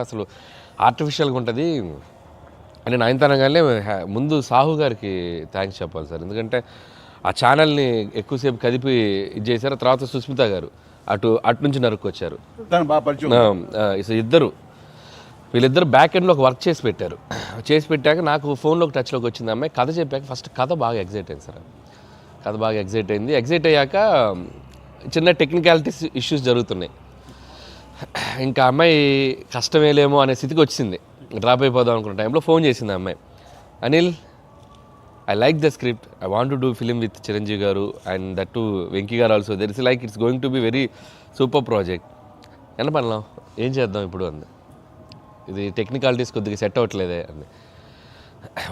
అసలు ఆర్టిఫిషియల్గా ఉంటుంది. నేను నయనతారగానే ముందు సాహు గారికి థ్యాంక్స్ చెప్పాలి సార్. ఎందుకంటే ఆ ఛానల్ని ఎక్కువసేపు కదిపి ఇది చేశారు. తర్వాత సుస్మిత గారు అటు నుంచి నరుక్కొచ్చారు. వీళ్ళిద్దరు బ్యాక్ ఎండ్లో ఒక వర్క్ చేసి పెట్టారు. చేసి పెట్టాక నాకు ఫోన్లోకి టచ్లోకి వచ్చింది అమ్మాయి. కథ చెప్పాక ఫస్ట్ కథ బాగా ఎగ్జైట్ అయింది సార్. కథ బాగా ఎగ్జైట్ అయింది. ఎగ్జైట్ అయ్యాక చిన్న టెక్నికాలిటీస్ ఇష్యూస్ జరుగుతున్నాయి. ఇంకా అమ్మాయి కష్టమేలేమో అనే స్థితికి వచ్చింది. డ్రాప్ అయిపోదాం అనుకున్న టైంలో ఫోన్ చేసింది అమ్మాయి. Anil, I like the script, I want to do film with Chiranjeevi గారు అండ్ దట్ టు వెంకీ గారు also. There is like it's going to be very super project. ఎంత పడలాం, ఏం చేద్దాం ఇప్పుడు అంది. ఇది టెక్నికాలిటీస్ కొద్దిగా సెట్ అవ్వట్లేదే అంది.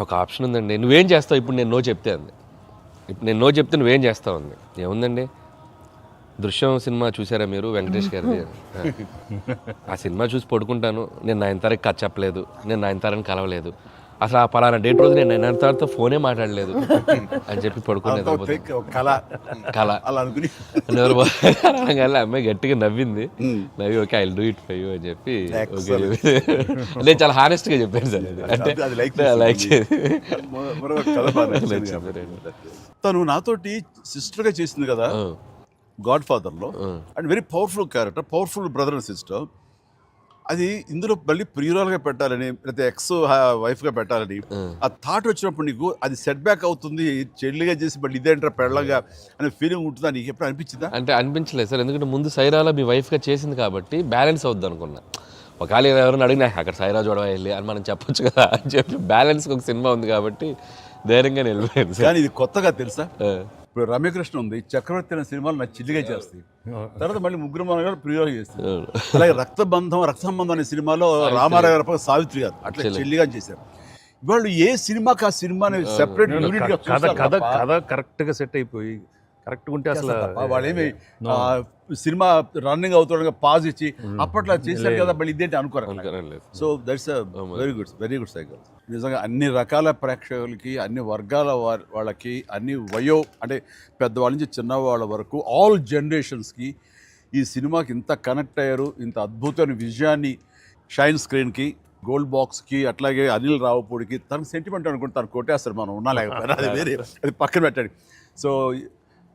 ఒక ఆప్షన్ ఉందండి, నువ్వేం చేస్తావు ఇప్పుడు నేను నో చెప్తే అంది. ఇప్పుడు నేను నో చెప్తే నువ్వేం చేస్తావు అంది. ఏముందండి, దృశ్యం సినిమా చూసారా మీరు, వెంకటేష్ గారిది? ఆ సినిమా చూసి పడుకుంటాను. నేను నయనతారకి కథ చెప్పలేదు, నేను నయనతారని కలవలేదు, అసలు ఆ పలానా డేట్ రోజు నేను నయనతారతో ఫోనే మాట్లాడలేదు అని చెప్పి పడుకునేది. కళ అనగానే అమ్మాయి గట్టిగా నవ్వింది. నవ్వి okay I will do it for you అని చెప్పి ఓకే నేను చాలా హానెస్ట్గా చెప్పాను సార్. అంటే లైక్ తను నాతోటి సిస్టర్గా చేసింది కదా గాడ్ ఫాదర్లో, and very powerful character, powerful brother and sister. అది ఇందులో మళ్ళీ ప్రియురాలుగా పెట్టాలని లేకపోతే ఎక్స్ వైఫ్గా పెట్టాలని ఆ థాట్ వచ్చినప్పుడు నీకు అది సెట్ బ్యాక్ అవుతుంది, చెల్లిగా చేసి మళ్ళీ ఇదేంటారా పెళ్ళగా అనే ఫీలింగ్ ఉంటుందా నీకు ఎప్పుడు అనిపించిందా? అంటే అనిపించలేదు సార్, ఎందుకంటే ముందు సైరాలో మీ వైఫ్గా చేసింది కాబట్టి బ్యాలెన్స్ అవుద్ది అనుకున్నా. ఒకవేళ ఎవరైనా అడిగినా అక్కడ సైరా చూడవా వెళ్ళి అని మనం చెప్పొచ్చు కదా అని చెప్పి బ్యాలెన్స్కి ఒక సినిమా ఉంది కాబట్టి ధైర్యంగా వెళ్ళిపోయింది. కానీ ఇది కొత్తగా తెలుసా, ఇప్పుడు రమ్యకృష్ణ ఉంది, చక్రవర్తి అనే సినిమాలు నా చెల్లిగా చేస్తాయి, తర్వాత మళ్ళీ ముగ్గురు మనగారు ప్రియులుగా చేస్తారు. అలాగే రక్త సంబంధం అనే సినిమాలో రామారావు గారు సావిత్రి గారు అట్లా చెల్లిగా చేశారు. వాళ్ళు ఏ సినిమాకి ఆ సినిమాని సెపరేట్ యూనిట్ గా కథ కరెక్ట్ గా సెట్ అయిపోయి కరెక్ట్గా ఉంటే అసలు వాళ్ళేమి సినిమా రన్నింగ్ అవుతుండగా పాజ్ ఇచ్చి అప్పట్లో చేశారు కదా మళ్ళీ ఇదేంటి అనుకోరు. So that's very good cycle. నిజంగా అన్ని రకాల ప్రేక్షకులకి, అన్ని వర్గాల వాళ్ళకి, అన్ని అంటే పెద్దవాళ్ళ నుంచి చిన్నవాళ్ళ వరకు ఆల్ జనరేషన్స్కి ఈ సినిమాకి ఇంత కనెక్ట్ అయ్యారు. ఇంత అద్భుతమైన విజయాన్ని షైన్ స్క్రీన్కి, గోల్డ్ బాక్స్కి, అట్లాగే అనిల్ రావుపూడికి తనకు సెంటిమెంట్ అనుకుంటే తను కొట్టేస్తారు, మనం ఉన్నా లేకపోయినా అది వేరే, అది పక్కన పెట్టండి. సో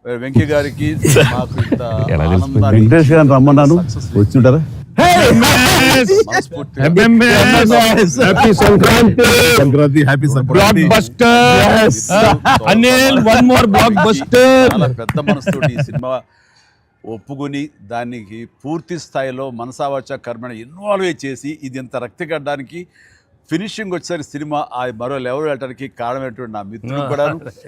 వెంకీ గారికి మాకు ఇంత వెంకటేష్ గారిని రమ్మన్నాను, వచ్చింటారా? పెద్ద మనసుతోటి ఈ సినిమా ఒప్పుకొని దానికి పూర్తి స్థాయిలో మనసావాచ కర్మని ఇన్వాల్వ్ చేసి ఇది ఇంత రక్తిగడ్డానికి ఫినిషింగ్ వచ్చేసరి సినిమా ఆ మరో లెవెల్ వెళ్ళడానికి కారణమైనటువంటి నా మిత్రులు కూడా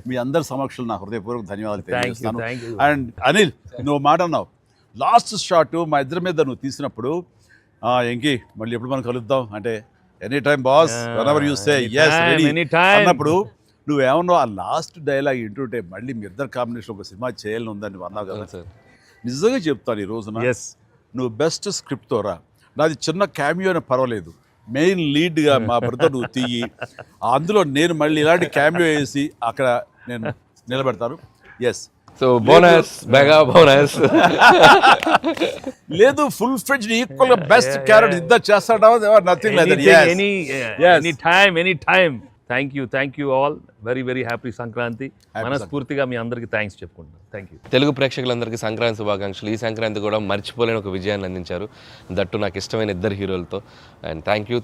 మీ అందరి సమక్షంలో నా హృదయపూర్వక ధన్యవాదాలు తెలియజేస్తాను. అండ్ అనిల్, నువ్వు మాట అన్నావు లాస్ట్ షాట్ మా ఇద్దరి మీద నువ్వు తీసినప్పుడు, ఎంకి మళ్ళీ ఎప్పుడు మనం కలుద్దాం అంటే any time boss, whenever you say yes ready అన్నప్పుడు నువ్వేమన్నావు, ఆ లాస్ట్ డైలాగ్ వింటుంటే మళ్ళీ మీ ఇద్దరు కాంబినేషన్ ఒక సినిమా చేయాలని ఉందని అన్నావు కదా సార్. నిజంగా చెప్తాను, ఈ రోజున నువ్వు బెస్ట్ స్క్రిప్ట్తో రా, నాది చిన్న క్యామియో అని పర్వాలేదు, మెయిన్ లీడ్గా మా బ్రదర్ నువ్వు తీయి, అందులో నేను మళ్ళీ ఇలాంటి క్యామియో వేసి అక్కడ నేను నిలబెడతాను. Yes, so bonus, mega bonus. లేదు ఫుల్ ఫ్లెడ్జ్డ్ ఈక్వల్ గా బెస్ట్ క్యారెక్టర్ ఇద్దరు చేస్తాడా, nothing like that. Any time. Thank you all. Very happy Sankranti. మనస్ఫూర్తిగా మీ అందరికీ థ్యాంక్స్ చెప్పుకుంటున్నాను. Thank you. తెలుగు ప్రేక్షకులందరికీ సంక్రాంతి శుభాకాంక్షలు. ఈ సంక్రాంతి కూడా మర్చిపోలేని ఒక విజయాన్ని అందించారు, దట్టు నాకు ఇష్టమైన ఇద్దరు హీరోలతో. And thank you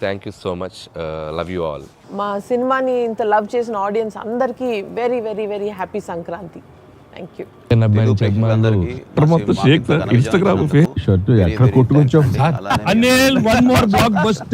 so much. Love you all. మా సినిమాని ఇంత లవ్ చేసిన ఆడియన్స్ అందరికీ very happy Sankranti. Thank you. Instagram ఎక్కడ కొట్టుకొచ్చావు? Anil, one more block buster.